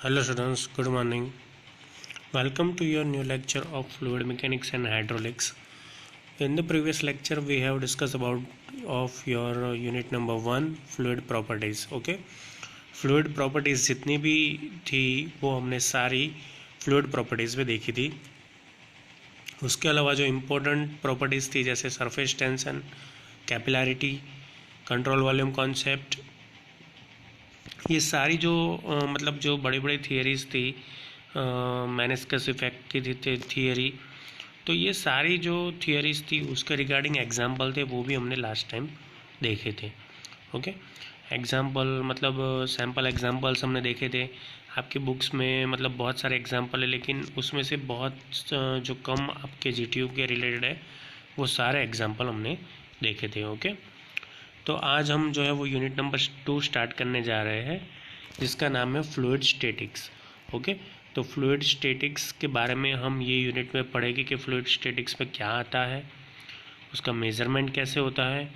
Hello students, good morning. Welcome to your new lecture of fluid mechanics and hydraulics. In the previous lecture we have discussed about of your unit number 1 fluid properties. Okay, fluid properties जितनी भी थी वो हमने सारी fluid properties में देखी थी. उसके अलावा जो इम्पोर्टेंट प्रॉपर्टीज़ थी जैसे surface tension, capillarity, control volume concept, ये सारी जो मतलब जो बड़ी बड़ी थियरीज थी, मेनिस्कस इफेक्ट की थियरी, तो ये सारी जो थियरीज थी उसके रिगार्डिंग एग्जाम्पल थे, वो भी हमने लास्ट टाइम देखे थे. ओके, एग्जाम्पल मतलब सैम्पल एग्जाम्पल्स हमने देखे थे. आपके बुक्स में मतलब बहुत सारे एग्जाम्पल है, लेकिन उसमें से बहुत जो कम आपके जीटीयू के रिलेटेड है वो सारे एग्जाम्पल हमने देखे थे. ओके, तो आज हम जो है वो यूनिट नंबर 2 स्टार्ट करने जा रहे हैं जिसका नाम है फ्लूइड स्टैटिक्स. ओके, तो फ्लूइड स्टैटिक्स के बारे में हम ये यूनिट में पढ़ेंगे कि फ्लूइड स्टैटिक्स में क्या आता है, उसका मेज़रमेंट कैसे होता है,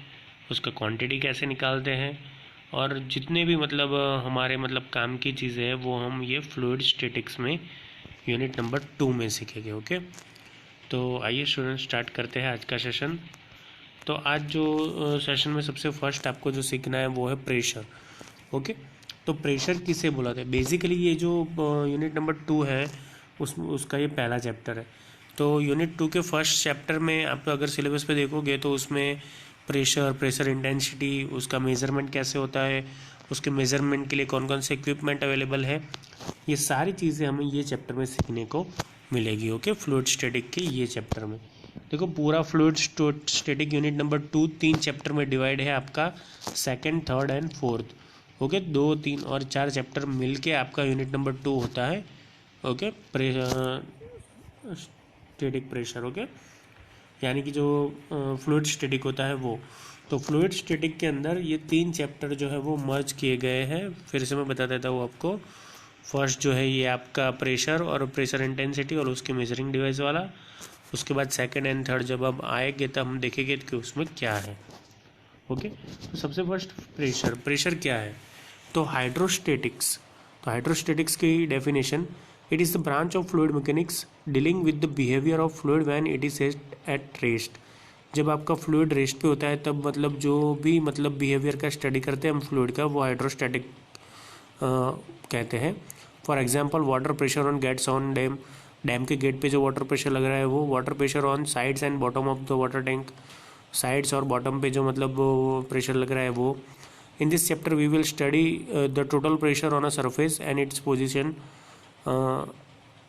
उसका क्वांटिटी कैसे निकालते हैं, और जितने भी मतलब हमारे मतलब काम की चीज़ें हैं वो हम ये फ्लूइड स्टैटिक्स में यूनिट नंबर 2 में सीखेंगे. ओके, तो आइए स्टूडेंट स्टार्ट करते हैं आज का सेशन. तो आज जो सेशन में सबसे फर्स्ट आपको जो सीखना है वो है प्रेशर. ओके, तो प्रेशर किसे बोला था. बेसिकली ये जो यूनिट नंबर 2 है उसका ये पहला चैप्टर है. तो यूनिट 2 के फर्स्ट चैप्टर में आप अगर सिलेबस पे देखोगे तो उसमें प्रेशर इंटेंसिटी, उसका मेज़रमेंट कैसे होता है, उसके मेज़रमेंट के लिए कौन कौन से इक्विपमेंट अवेलेबल है, ये सारी चीज़ें हमें ये चैप्टर में सीखने को मिलेगी. ओके, फ्लूइड स्टैटिक के ये चैप्टर में देखो पूरा fluid static unit number 2 3 chapter में डिवाइड है आपका, second, third and fourth. Okay, 2, 3 और 4 चैप्टर मिलके आपका यूनिट नंबर 2 होता है. Okay, static pressure. ओके, यानी कि जो फ्लूइड स्टैटिक होता है वो. तो फ्लूइड स्टैटिक के अंदर ये 3 चैप्टर जो है वो मर्ज किए गए हैं. फिर से मैं बता देता हूँ आपको. फर्स्ट जो है ये आपका प्रेशर और प्रेशर इंटेंसिटी और उसके मेजरिंग डिवाइस वाला. उसके बाद सेकंड एंड थर्ड जब हम आएंगे तब हम देखेंगे कि उसमें क्या है. ओके, तो सबसे फर्स्ट प्रेशर क्या है. तो हाइड्रोस्टैटिक्स की definition, it is the branch of fluid mechanics dealing with the behaviour of fluid when it is at rest. जब आपका फ्लूइड रेस्ट पे होता है तब मतलब जो भी मतलब बिहेवियर का स्टडी करते हैं हम फ्लूइड का, वो हाइड्रोस्टैटिक कहते हैं. For example water pressure on gates on dam के गेट पे जो वाटर प्रेशर लग रहा है वो, water pressure on sides and bottom of the water tank, sides और बॉटम पे जो मतलब प्रेशर लग रहा है वो. In this chapter we will study the total pressure on a surface and its position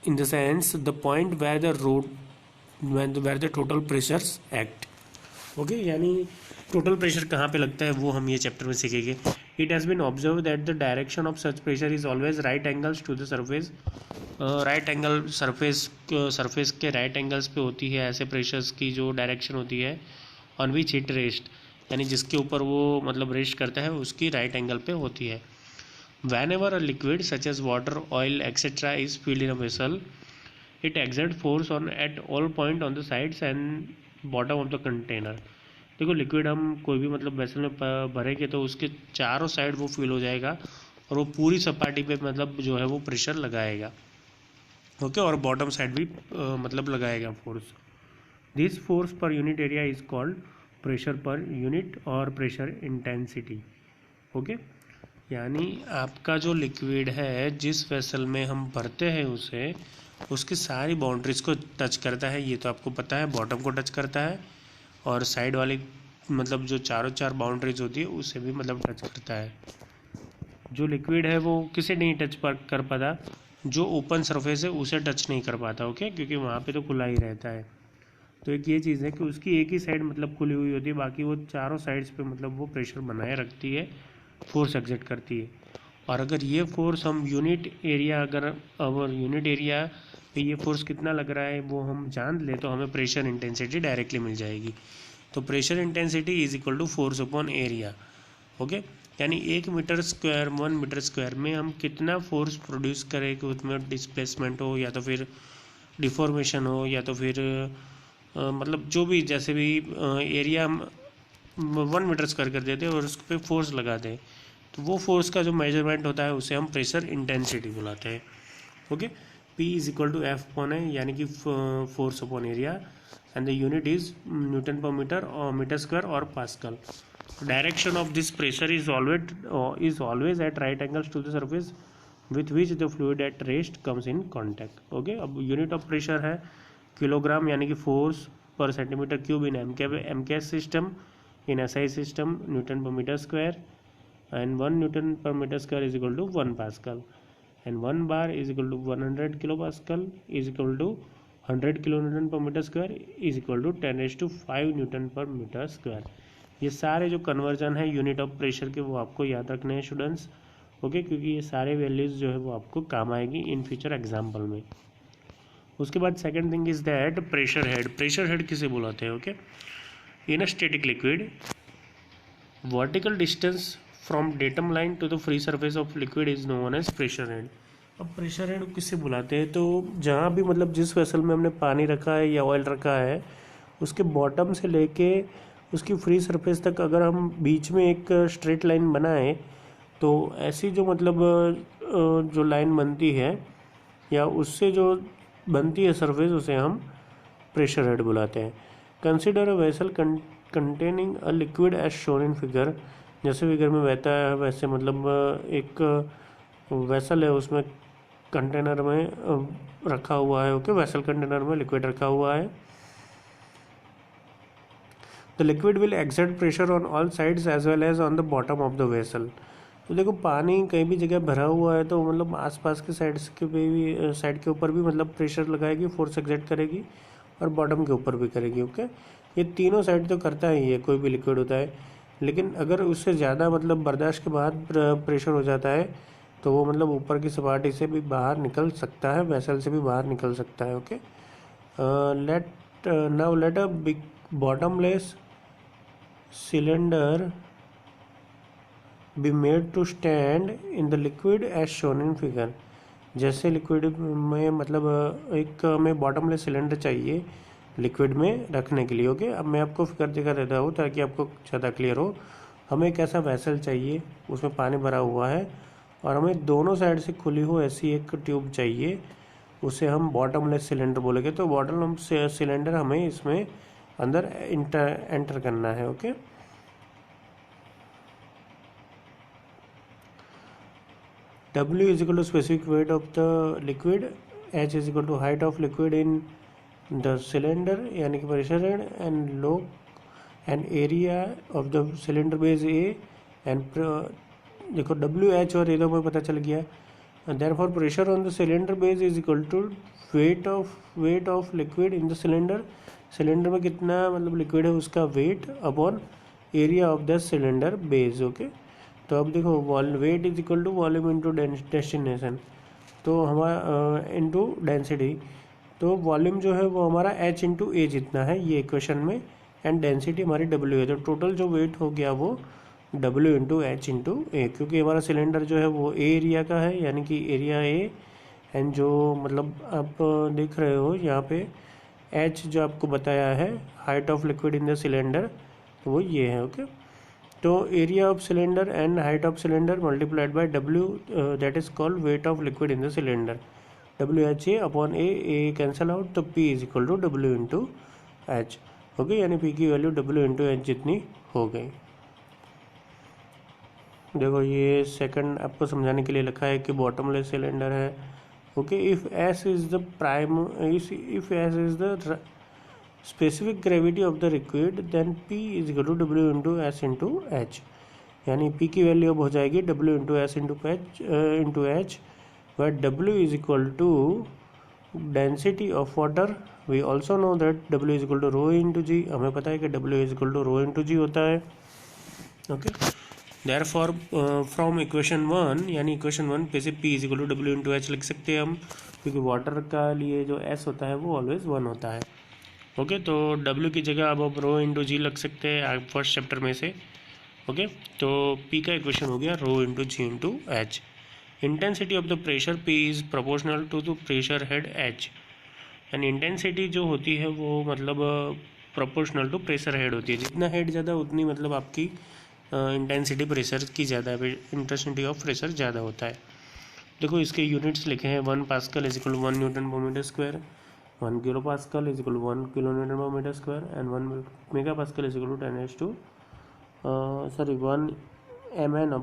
in the sense the point where the total pressures act. Okay, यानी total pressure कहाँ पे लगता है वो हम ये चैप्टर में सीखेंगे. It has been observe that the direction of such pressure is always right angles to the surface. Right angle surface के राइट एंगल्स पे होती है ऐसे प्रेशर्स की जो डायरेक्शन होती है ऑन विच इट रेस्ट, यानी जिसके ऊपर वो मतलब रेस्ट करता है उसकी राइट एंगल पे होती है. Whenever a liquid such as water, oil etcetera is filled in a vessel, it exert force on at all point on the sides and bottom of the container. देखो liquid हम कोई भी मतलब vessel में भरेंगे तो उसके चारों साइड वो फिल हो जाएगा और वो पूरी सपाटी पे मतलब जो है वो प्रेशर लगाएगा. ओके, और बॉटम साइड भी मतलब लगाएगा फोर्स. दिस फोर्स पर unit area is called pressure per unit और प्रेशर इंटेंसिटी. ओके, यानी आपका जो लिक्विड है जिस वेसल में हम भरते हैं उसे, उसकी सारी बाउंड्रीज को टच करता है, ये तो आपको पता है. बॉटम को टच करता है और साइड वाली मतलब जो चार बाउंड्रीज होती है उसे भी मतलब टच करता है. जो लिक्विड है वो किसे नहीं टच कर पाता, जो ओपन सरफेस है उसे टच नहीं कर पाता. ओके, क्योंकि वहाँ पे तो खुला ही रहता है. तो एक ये चीज़ है कि उसकी एक ही साइड मतलब खुली हुई होती है, बाकी वो चारों साइड्स पे मतलब वो प्रेशर बनाए रखती है, फोर्स एग्जर्ट करती है. और अगर ये फोर्स हम यूनिट एरिया पे ये फोर्स कितना लग रहा है वो हम जान ले तो हमें प्रेशर इंटेंसिटी डायरेक्टली मिल जाएगी. तो pressure intensity is equal to force upon area. Okay, यानी 1 मीटर स्क्वायर में हम कितना फोर्स प्रोड्यूस करें कि उसमें डिस्प्लेसमेंट हो या तो फिर डिफॉर्मेशन हो या तो फिर मतलब जो भी जैसे भी एरिया हम 1 मीटर स्क्वायर कर देते हैं और उस पर फोर्स लगाते हैं तो वो फोर्स का जो मेजरमेंट होता है उसे हम प्रेशर इंटेंसिटी बुलाते हैं। Okay, P is equal to F upon है, यानी कि force upon area, and the unit is newton per metre और मीटर स्क्वायर और pascal. Direction of this pressure is always at right angles to the surface with which the fluid at rest comes in contact. Okay, अब unit of pressure है kilogram, यानी कि force per centimetre cube in MKS system, in SI system Newton per metre square, and 1 Newton per meter square is equal to 1 Pascal, and 1 bar is equal to 100 kilopascal is equal to 100 kilonewton per meter square is equal to 10 raised to 5 Newton per meter square। ये सारे जो conversion है unit of pressure के वो आपको याद रखने हैं स्टूडेंट्स। ओके, क्योंकि ये सारे वैल्यूज़ जो है वो आपको काम आएगी इन फ्यूचर एग्जाम्पल में। उसके बाद second thing is that pressure head. Pressure head किसे बुलाते हैं? Okay, in a static liquid vertical distance from datum line to the free surface of liquid is known as pressure head. अब pressure head किससे बुलाते हैं? तो जहाँ भी मतलब जिस वेसल में हमने पानी रखा है या ऑयल रखा है उसके बॉटम से लेके उसकी फ्री सरफेस तक अगर हम बीच में एक स्ट्रेट लाइन बनाएं तो ऐसी जो मतलब जो लाइन बनती है या उससे जो बनती है सरफेस उसे हम प्रेशर हेड बुलाते हैं। Consider a vessel containing a liquid as shown in figure. जैसे फिगर में बहता है वैसे मतलब एक वेसल है, उसमें कंटेनर में रखा हुआ है। ओके, वेसल कंटेनर में लिक्विड रखा हुआ है। The liquid will exert pressure on all sides as well as on the bottom of the vessel. तो देखो पानी कहीं भी जगह भरा हुआ है तो मतलब आसपास के साइड्स के भी साइड के ऊपर भी मतलब प्रेशर लगाएगी, फोर्स एक्सर्ट करेगी, और बॉटम के ऊपर भी करेगी। ओके, ये तीनों साइड तो करता ही है कोई भी लिक्विड होता है, लेकिन अगर उससे ज़्यादा मतलब बर्दाश्त के बाद प्रेशर हो जाता है तो वो मतलब ऊपर की सपाटी से भी बाहर निकल सकता है, वेसल से भी बाहर निकल सकता है। Okay, now let a big bottomless cylinder be made to stand in the liquid as shown in figure. जैसे लिक्विड में मतलब एक हमें बॉटमलेस सिलेंडर चाहिए लिक्विड में रखने के लिए। ओके, अब मैं आपको फिगर दिखा देता हूँ ताकि आपको ज़्यादा क्लियर हो। हमें एक ऐसा वेसल चाहिए, उसमें पानी भरा हुआ है और हमें दोनों साइड से खुली हो ऐसी एक ट्यूब चाहिए, उसे हम बॉटमलेस सिलेंडर बोलेंगे। तो बॉटमलेस सिलेंडर हमें इसमें अंदर एंटर करना है। Okay, W is equal to specific weight of the liquid, H is equal to height of liquid in the cylinder यानी कि pressure head, and low and area of the cylinder base A, एंड देखो W H और A में पता चल गया। Therefore pressure on the cylinder base is equal to weight of liquid in the cylinder. Cylinder में कितना मतलब लिक्विड है उसका weight upon area of the cylinder base. Okay, तो अब देखो weight is equal to volume into destination, तो हमारा इंटू डेंसिटी। तो वॉल्यूम जो है वो हमारा h इंटू ए जितना है ये इक्वेशन में, एंड डेंसिटी हमारी w है। तो टोटल जो वेट हो गया वो w इंटू एच इंटू ए, क्योंकि हमारा सिलेंडर जो है वो ए एरिया का है यानी कि एरिया ए, एंड जो मतलब आप देख रहे हो यहाँ पे h जो आपको बताया है height of liquid in the cylinder, तो वो ये है। ओके, तो area of cylinder and height of cylinder multiplied by w, that is called weight of liquid in the cylinder. WH upon A cancel out, तो P is equal to W into H. Okay, यानी P की value W into H जितनी हो गई। देखो ये second आपको समझाने के लिए लिखा है कि बॉटमलेस सिलेंडर है। Okay, if S is the specific gravity of the liquid then P is equal to W into S into H, यानी P की वैल्यू अब हो जाएगी W into S into H, where W is equal to density of water. We also know that W is equal to rho into G. हमें पता है कि W is equal to rho into G होता है। Okay, therefore from equation 1 यानी equation 1 पे से P is equal to W into H लिख सकते हैं हम, क्योंकि वाटर का लिए जो S होता है वो ऑलवेज 1 होता है। ओके, तो W की जगह अब आप rho into G लग सकते हैं फर्स्ट चैप्टर में से। ओके, तो P का इक्वेशन हो गया rho into G into H। Intensity of the pressure P is proportional to the pressure head H, यानी इंटेंसिटी जो होती है वो मतलब प्रोपोर्शनल टू प्रेशर हेड होती है। जितना हेड ज़्यादा उतनी मतलब आपकी इंटेंसिटी प्रेशर की ज़्यादा है, इंटेंसिटी ऑफ प्रेशर ज़्यादा होता है। देखो इसके यूनिट्स लिखे हैं, 1 pascal is equal 1 newton per metre square, 1 kilo pascal is equal 1 kilo newton per metre square and 1 mega pascal is equal 1 mn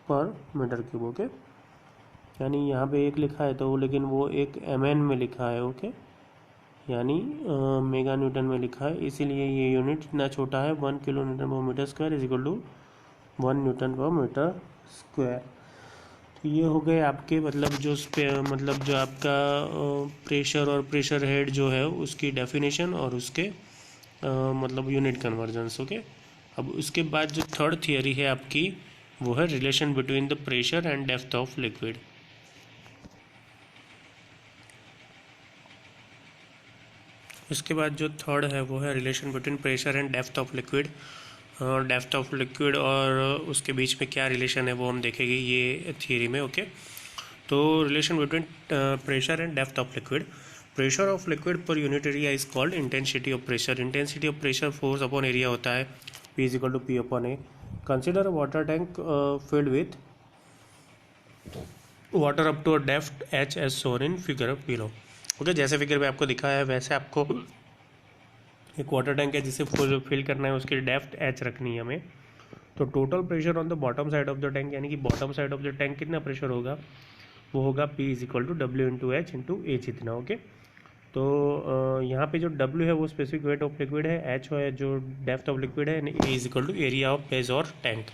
per metre cube. Okay, यानी यहाँ पे एक लिखा है तो लेकिन वो एक mn में लिखा है। ओके, यानी मेगा न्यूटन में लिखा है, इसीलिए ये यूनिट इतना छोटा है। 1 kilo newton per metre square is equal to 1 newton per metre square. तो ये हो गए आपके मतलब जो आपका प्रेशर और प्रेशर हेड जो है उसकी डेफिनेशन और उसके मतलब यूनिट कन्वर्जन्स। ओके, अब उसके बाद जो थर्ड थियरी है आपकी वो है relation between the pressure and depth of liquid. उसके बाद जो थर्ड है वो है relation between pressure and depth of liquid. Depth of liquid और उसके बीच में क्या रिलेशन है वो हम देखेंगे ये थियरी में। ओके, तो relation between pressure and depth of liquid. Pressure of liquid per unit area is called intensity of pressure. Intensity of pressure force upon area होता है, P is equal to P upon A. Consider a water tank filled with water up to a depth H as shown in figure below. Okay, जैसे figure में आपको दिखा है वैसे आपको एक वाटर टैंक है जिसे फिल करना है, उसकी डेप्थ H रखनी है हमें। तो total pressure on the bottom side of the tank, यानी कि bottom side of the tank कितना प्रेशर होगा, वो होगा P is equal to W into H into H इतना। ओके, तो यहाँ पे जो W है वो स्पेसिफिक वेट ऑफ लिक्विड है, H है जो डेप्थ ऑफ लिक्विड है, A is equal to area of base और tank.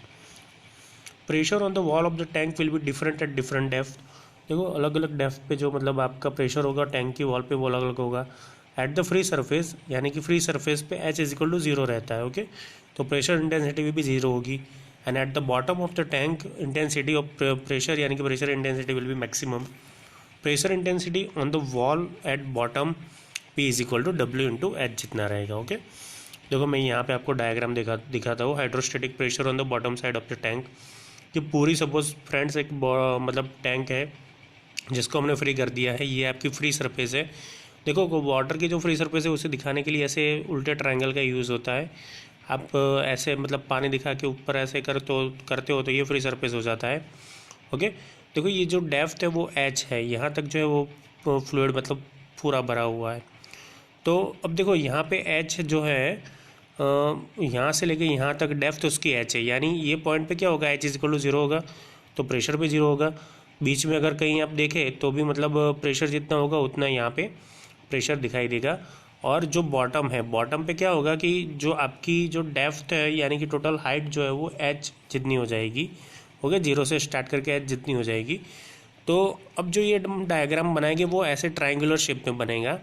Pressure on the wall of the tank will be different at different depth. देखो अलग अलग डेप्थ पे जो मतलब आपका प्रेशर होगा टैंक की वॉल पे वो अलग अलग होगा। एट द फ्री सरफेस, यानी कि फ्री सरफेस पे H इज इक्वल टू 0 रहता है। ओके, तो प्रेशर इंटेंसिटी भी 0 होगी। And at the bottom of the tank intensity of pressure, यानी कि pressure intensity will be maximum. Pressure intensity on the wall at bottom P is equal to W into H जितना रहेगा। Okay, देखो मैं यहाँ पे आपको डायग्राम दिखाता हूँ। Hydrostatic pressure on the bottom side of the tank, ये पूरी सपोज फ्रेंड्स एक मतलब टैंक है जिसको हमने फ्री कर दिया है, ये आपकी फ्री सरफेस है। देखो वाटर की जो फ्री सरफेस है उसे दिखाने के लिए ऐसे उल्टे ट्रायंगल का यूज़ होता है। आप ऐसे मतलब पानी दिखा के ऊपर ऐसे करते हो तो ये फ्री सरफेस हो जाता है। ओके, देखो ये जो डेप्थ है वो H है, यहाँ तक जो है वो फ्लूइड मतलब पूरा भरा हुआ है। तो अब देखो यहाँ पे H जो है यहाँ से लेके यहाँ तक डेप्थ उसकी H है, यानी ये पॉइंट पे क्या होगा, H इज इक्वल टू 0 होगा, तो प्रेशर पे 0 होगा। बीच में अगर कहीं आप देखें तो भी मतलब प्रेशर जितना होगा उतना यहाँ पे प्रेशर दिखाई देगा। और जो बॉटम है, बॉटम पे क्या होगा कि जो आपकी जो डेप्थ है यानी कि टोटल हाइट जो है वो H जितनी हो जाएगी। ओके, 0 से स्टार्ट करके H जितनी हो जाएगी। तो अब जो ये डायग्राम बनाएंगे वो ऐसे ट्रायंगुलर शेप में बनेगा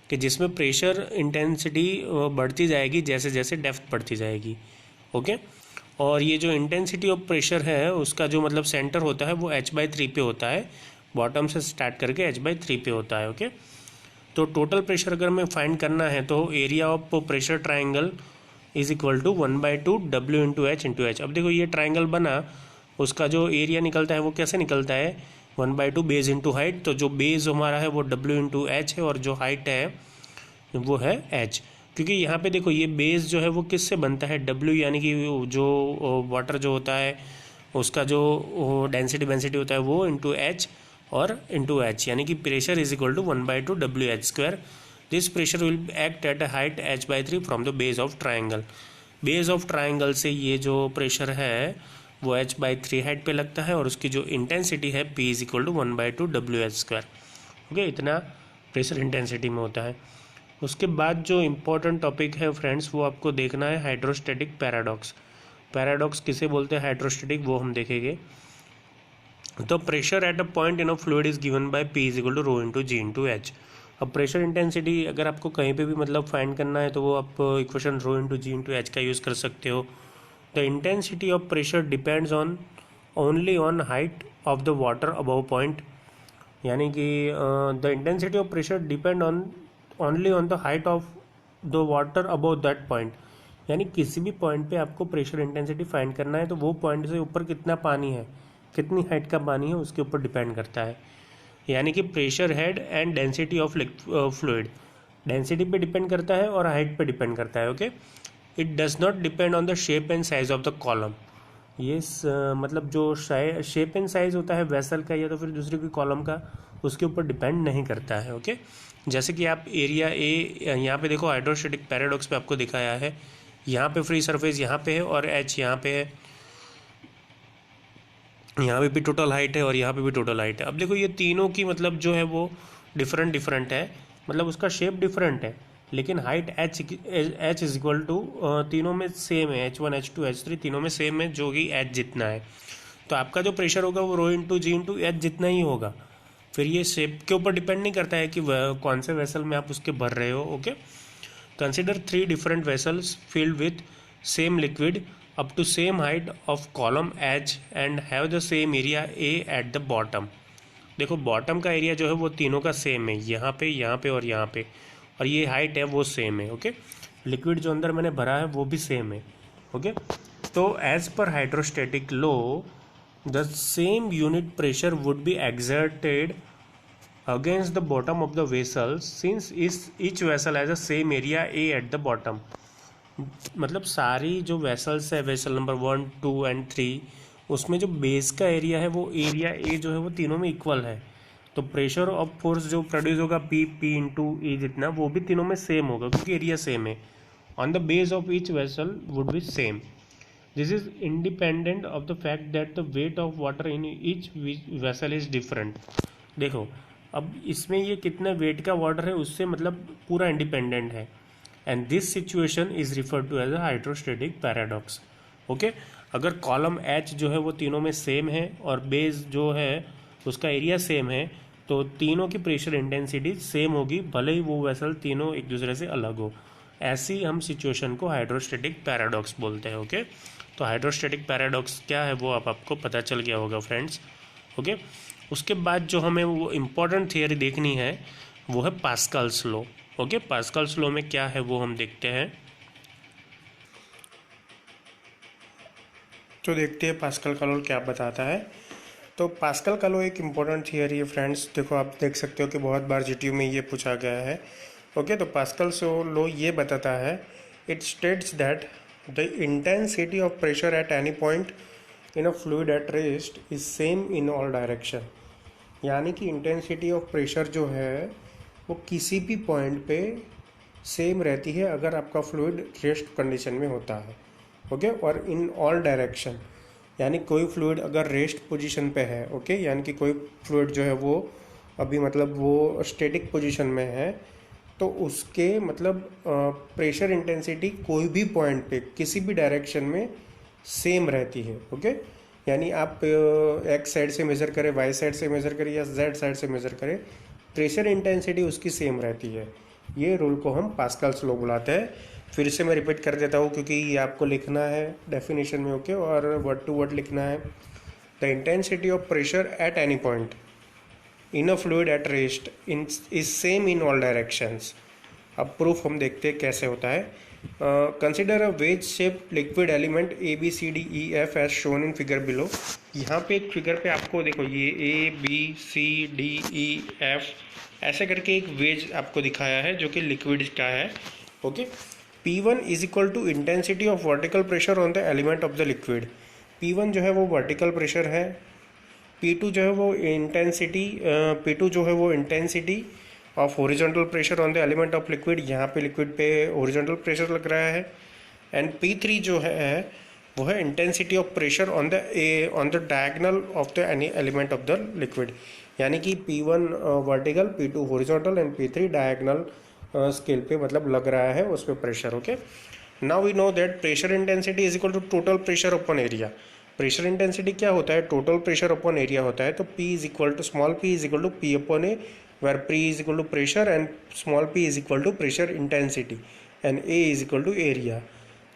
कि जिसमें प्रेशर इंटेंसिटी बढ़ती जाएगी जैसे जैसे डेप्थ बढ़ती जाएगी। ओके, और ये जो इंटेंसिटी ऑफ प्रेशर है उसका जो मतलब सेंटर होता है वो H/3 पे होता है, बॉटम से स्टार्ट करके H/3 पे होता है। ओके, तो टोटल प्रेशर अगर हमें फाइंड करना है तो area of pressure triangle is equal to 1/2 W into H into H। अब देखो ये ट्राइंगल बना, उसका जो एरिया निकलता है वो कैसे निकलता है, 1/2 बेस इंटू हाइट। तो जो बेस हमारा है वो W इंटू H है और जो हाइट है वो है H। क्योंकि यहाँ पे देखो ये बेस जो है वो किससे बनता है, W, यानी कि जो वाटर जो होता है उसका जो डेंसिटी होता है वो इंटू H और इंटू H, यानी कि pressure is equal to 1/2 WH square. This pressure will act at a height H/3 from the base of triangle. Base of triangle से ये जो प्रेशर है वो H/3 हाइट पे लगता है और उसकी जो इंटेंसिटी है P is equal to 1/2 WH square. Okay, इतना प्रेशर इंटेंसिटी में होता है। उसके बाद जो इम्पोर्टेंट टॉपिक है फ्रेंड्स वो आपको देखना है हाइड्रोस्टैटिक पैराडॉक्स। पैराडॉक्स किसे बोलते हैं हाइड्रोस्टैटिक वो हम देखेंगे। तो pressure at a point in a fluid is given by P is equal to rho into G into H। अब प्रेशर इंटेंसिटी अगर आपको कहीं पे भी मतलब फाइंड करना है तो वो आप इक्वेशन रो इंटू G इंटू H का यूज़ कर सकते हो। The intensity of pressure depends on only on height of the water above point, यानी कि the intensity of pressure depend on only on the height of the water above that point, यानी किसी भी point पे आपको pressure intensity find करना है तो वो पॉइंट से ऊपर कितना पानी है, कितनी हाइट का पानी है उसके ऊपर डिपेंड करता है। यानी कि pressure head and density of fluid density पे डिपेंड करता है और हाइट पे डिपेंड करता है। Okay, it does not depend on the shape and size of the column. ये मतलब जो शेप एंड साइज होता है वेसल का या तो फिर दूसरी कोई कॉलम का, उसके ऊपर डिपेंड नहीं करता है। ओके, जैसे कि आप एरिया ए यहाँ पे देखो, हाइड्रोस्टैटिक पैराडॉक्स पे आपको दिखाया है, यहाँ पे फ्री सरफेस यहाँ पे है और एच यहाँ पे है, यहाँ पे भी टोटल हाइट है और यहाँ पे भी टोटल हाइट है। अब देखो ये तीनों की मतलब जो है वो डिफरेंट है, मतलब उसका शेप डिफरेंट है, लेकिन height H is equal to तीनों में सेम है, H1 H2 H3 तीनों में सेम है, जो कि एच जितना है। तो आपका जो प्रेशर होगा वो रो इंटू जी इंटू एच जितना ही होगा। फिर ये शेप के ऊपर डिपेंड नहीं करता है कि कौन से वेसल में आप उसके भर रहे हो। Okay, consider 3 different vessels filled with same liquid up to same height of column H and have the same area A at the bottom। देखो बॉटम का एरिया जो है वो तीनों का सेम है, यहाँ पे और यहाँ पे, और ये हाइट है वो सेम है। ओके, लिक्विड जो अंदर मैंने भरा है वो भी सेम है। ओके, तो as per hydrostatic law the same unit pressure would be exerted against the bottom of the vessel since each vessel has the same area A at the bottom। मतलब सारी जो वेसल्स है, vessel number 1 2 and 3, उसमें जो base का area है वो area A जो है वो तीनों में इक्वल है। तो प्रेशर ऑफ फोर्स जो प्रोड्यूस होगा पी इंटू ई जितना, वो भी तीनों में सेम होगा क्योंकि एरिया सेम है। On the base of each vessel would be same. This is independent of the fact that the weight of water in each vessel is different. देखो अब इसमें ये कितना वेट का वाटर है उससे मतलब पूरा इंडिपेंडेंट है, and this situation is referred to as a hydrostatic paradox. Okay, अगर कॉलम एच जो है वो तीनों में सेम है और बेस जो है उसका एरिया सेम है, तो तीनों की प्रेशर इंटेंसिटी सेम होगी, भले ही वो वेसल तीनों एक दूसरे से अलग हो। ऐसी हम सिचुएशन को हाइड्रोस्टैटिक पैराडॉक्स बोलते हैं। ओके, तो हाइड्रोस्टैटिक पैराडॉक्स क्या है वो आपको पता चल गया होगा फ्रेंड्स। ओके, उसके बाद जो हमें वो इम्पोर्टेंट थियरी देखनी है वो है Pascal's law. Okay, Pascal's law में क्या है वो हम देखते हैं। तो देखते हैं पास्कल का लॉ क्या बताता है। तो पास्कल का लॉ एक इम्पोर्टेंट थियरी है फ्रेंड्स। देखो आप देख सकते हो कि बहुत बार जीटीयू में ये पूछा गया है। ओके, तो पास्कल लॉ ये बताता है, it states that the intensity of pressure at any point in a fluid at rest is same in all direction. यानी कि इंटेंसिटी ऑफ प्रेशर जो है वो किसी भी पॉइंट पे सेम रहती है अगर आपका फ्लूइड रेस्ट कंडीशन में होता है। ओके, और इन ऑल डायरेक्शन, यानी कोई फ्लूइड अगर रेस्ट पोजीशन पे है, ओके, यानी कि कोई फ्लूइड जो है वो अभी मतलब वो स्टैटिक पोजीशन में है, तो उसके मतलब प्रेशर इंटेंसिटी कोई भी पॉइंट पे किसी भी डायरेक्शन में सेम रहती है। ओके, यानी आप एक्स साइड से मेज़र करें, वाई साइड से मेज़र करें या जेड साइड से मेज़र करें, प्रेशर इंटेंसिटी उसकी सेम रहती है। ये रूल को हम पास्कल्स लॉ बुलाते हैं। फिर से मैं रिपीट कर देता हूँ क्योंकि ये आपको लिखना है डेफिनेशन में। ओके, और वर्ड टू वर्ड लिखना है। The intensity of pressure at any point in a fluid at rest is same in all directions. अब प्रूफ हम देखते हैं कैसे होता है। Consider a wedge shape liquid element ABCDEF as shown in figure below. यहाँ पे एक फिगर पे आपको देखो ये ABCDEF ऐसे करके एक वेज आपको दिखाया है जो कि लिक्विड का है। Okay, P1 is equal to intensity of vertical pressure on the element of the liquid. P1 जो है वो वर्टिकल प्रेशर है, P2 जो है वो intensity of horizontal pressure on the element of liquid. यहाँ पे लिक्विड पे हॉरिजॉन्टल प्रेशर लग रहा है। एंड P3 जो है वो है intensity of pressure on the diagonal of the any element of the liquid. यानी कि P1 vertical, P2 horizontal and P3 diagonal scale पे मतलब लग रहा है उस पर pressure. Okay, now we know that pressure intensity is equal to total pressure upon area. Pressure intensity क्या होता है? टोटल प्रेशर अपॉन एरिया होता है। तो P is equal to small p is equal to P upon A, where P is equal to pressure and small p is equal to pressure intensity and A is equal to area.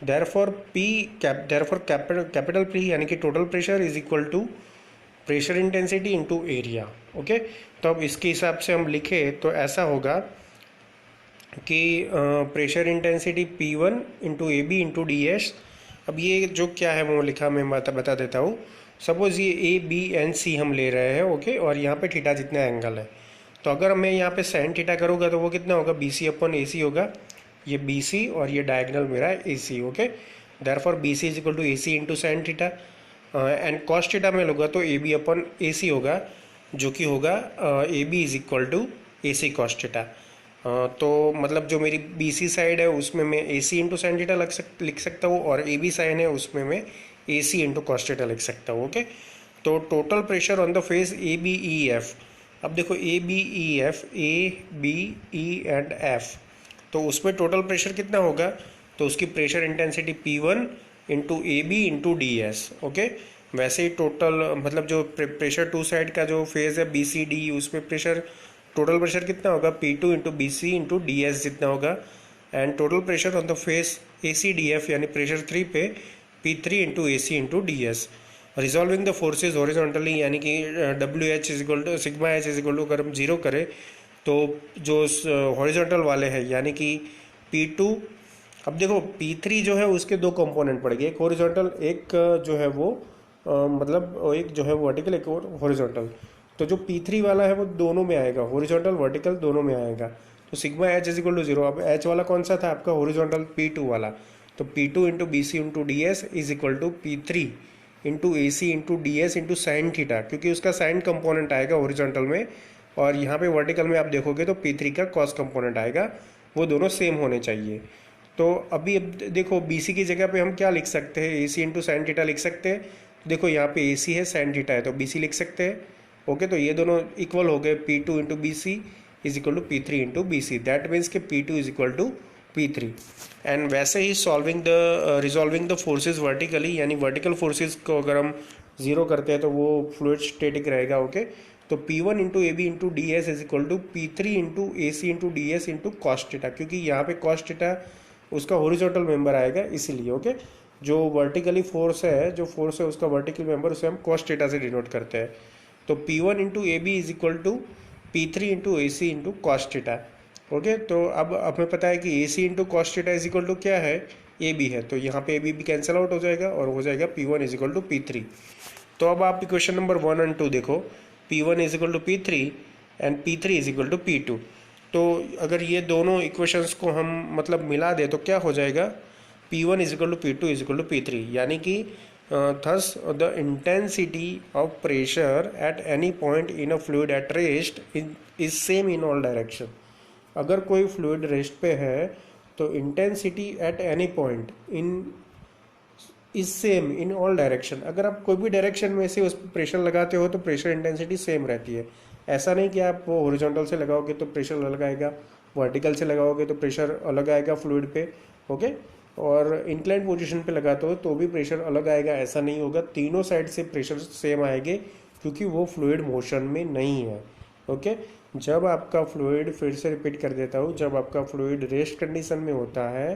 Therefore capital P यानी कि total pressure is equal to pressure intensity into area. Okay, तो अब इसके हिसाब से हम लिखें तो ऐसा होगा कि pressure intensity P1 into AB into DS। अब ये जो क्या है वो लिखा मैं बता देता हूँ। सपोज ये ABNC हम ले रहे हैं। ओके, और यहाँ पे थीटा जितना एंगल है, तो अगर मैं यहाँ पे sin थीटा करूँगा तो वो कितना होगा? BC अपॉन AC होगा। ये BC और ये डायगनल मेरा AC, okay. Therefore BC is equal to AC into sine theta, and cos theta में लूँगा तो AB अपन AC होगा, जो कि होगा AB is equal to AC cos theta. तो मतलब जो मेरी BC साइड है उसमें मैं AC इंटू साइन थीटा लिख सकता हूँ, और AB साइन है उसमें मैं AC इंटू कॉस थीटा लिख सकता हूँ, ओके। तो total pressure on the face ABEF, अब देखो ABEF, ABE एंड F, तो उसमें टोटल प्रेशर कितना होगा, तो उसकी pressure intensity P1 into AB into DS, okay. वैसे ही टोटल मतलब जो प्रेशर टू साइड का जो फेज है BCD, उसमें प्रेशर टोटल प्रेशर कितना होगा P2 into BC into DS जितना होगा, and total pressure on the face ACDF यानी प्रेशर 3 पे P3 into AC into DS। Resolving the forces horizontally यानी कि WH is equal to sigma H is equal to अगर हम zero करें तो जो हॉरिजॉन्टल वाले हैं यानी कि P2, अब देखो P3 जो है उसके दो कंपोनेंट पड़ गए, एक हॉरिजॉन्टल एक जो है वो मतलब एक जो है वर्टिकल एक और हॉरिजॉन्टल। तो जो P3 वाला है वो दोनों में आएगा, हॉरिजॉन्टल वर्टिकल दोनों में आएगा। तो sigma H is equal to zero. अब H वाला कौन सा था आपका, हॉरिजॉन्टल P2 वाला, तो P2 into BC into DS is equal to P3 into AC into DS into sine theta, क्योंकि उसका साइन कंपोनेंट आएगा हॉरिजॉन्टल में, और यहाँ पे वर्टिकल में आप देखोगे तो P3 का कॉस कंपोनेंट आएगा, वो दोनों सेम होने चाहिए। तो अभी अब देखो BC की जगह पे हम क्या लिख सकते हैं, AC इंटू साइन थीटा लिख सकते हैं। देखो यहाँ पे AC है, साइन थीटा है, तो BC लिख सकते हैं, ओके। तो ये दोनों इक्वल हो गए, P2 into BC is equal to P3 into BC, that means कि P2 is equal to P3। And वैसे ही रिजॉल्विंग द फोर्सेज वर्टिकली, यानी वर्टिकल फोर्सेज को अगर हम जीरो करते हैं तो वो फ्लूइड स्टेटिक रहेगा, ओके। तो P1 into AB into DS is equal to P3 into AC into DS into cos theta, क्योंकि यहाँ पे कॉस थीटा उसका हॉरिजॉन्टल मेंबर आएगा इसीलिए, ओके। जो वर्टिकली फोर्स है, जो फोर्स है उसका वर्टिकल मेंबर, उसे हम कॉस थीटा से डिनोट करते हैं। तो P1 into AB is equal to P3 into AC into cos theta, okay. तो अब हमें पता है कि AC into cos theta is equal to क्या है, AB है, तो यहाँ पे AB भी कैंसिल आउट हो जाएगा और हो जाएगा P1 is equal to P3। तो अब आप इक्वेशन नंबर 1 और 2 देखो, P1 is equal to P3 and P3 is equal to P2। तो अगर ये दोनों इक्वेशंस को हम मतलब मिला दे तो क्या हो जाएगा, P1 is equal to P2 is equal to P3, यानी कि thus the intensity of pressure at any point in a fluid at rest is same in all direction। अगर कोई फ्लूइड रेस्ट पे है तो intensity at any point in is same in all direction. अगर आप कोई भी डायरेक्शन में से उस पर प्रेशर लगाते हो तो प्रेशर इंटेंसिटी सेम रहती है। ऐसा नहीं कि आप हॉरिजॉन्टल से लगाओगे तो प्रेशर अलग आएगा, वर्टिकल से लगाओगे तो प्रेशर अलग आएगा फ्लूइड पे, ओके। और इंक्लाइंड पोजीशन पे लगाते हो तो भी प्रेशर अलग आएगा, ऐसा नहीं होगा। तीनों साइड से प्रेशर सेम आएंगे क्योंकि वो फ्लूइड मोशन में नहीं है, ओके। जब आपका फ्लूइड, फिर से रिपीट कर देता हूँ, जब आपका फ्लूइड रेस्ट कंडीशन में होता है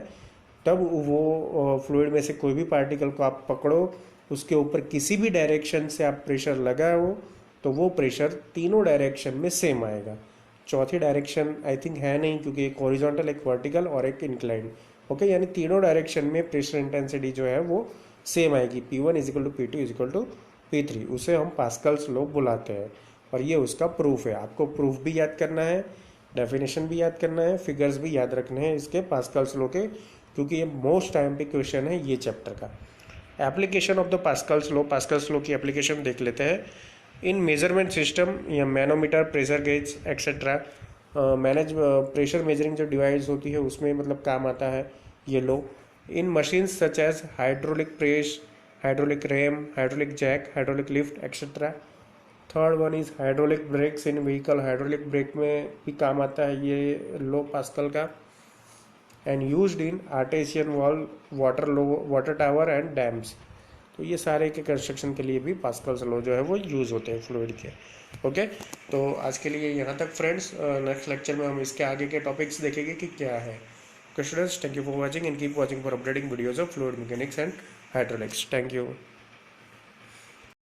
तब वो फ्लूइड में से कोई भी पार्टिकल को आप पकड़ो, उसके ऊपर किसी भी डायरेक्शन से आप प्रेशर लगाओ तो वो प्रेशर तीनों डायरेक्शन में सेम आएगा। चौथी डायरेक्शन आई थिंक है नहीं, क्योंकि एक हॉरिजॉन्टल, एक वर्टिकल और एक इंक्लाइंड, ओके। यानी तीनों डायरेक्शन में प्रेशर इंटेंसिटी जो है वो सेम आएगी। P1 is equal to P2 is equal to P3, उसे हम पास्कल्स लॉ बुलाते हैं और ये उसका प्रूफ है। आपको प्रूफ भी याद करना है, डेफिनेशन भी याद करना है, फिगर्स भी याद रखने हैं इसके पास्कल्स लॉ के, क्योंकि ये मोस्ट टाइम पे क्वेश्चन है ये चैप्टर का। Application of the Pascal's law की एप्लीकेशन देख लेते हैं। इन मेजरमेंट सिस्टम या manometer, pressure gauge etcetera, pressure measuring जो डिवाइस होती है उसमें मतलब काम आता है ये law. In machines such as hydraulic press, hydraulic ram, hydraulic jack, hydraulic lift etcetera. Third one is hydraulic brakes in vehicle, hydraulic brake में भी काम आता है ये लॉ पास्कल का। And used in artesian wall, water tower and dams. तो ये सारे के कंस्ट्रक्शन के लिए भी पास्कल्स लॉ जो है वो यूज़ होते हैं फ्लूइड के, ओके। तो आज के लिए यहाँ तक फ्रेंड्स, नेक्स्ट लेक्चर में हम इसके आगे के टॉपिक्स देखेंगे कि क्या है। Students, thank you for watching and keep watching for updating videos of fluid mechanics and hydraulics. Thank you.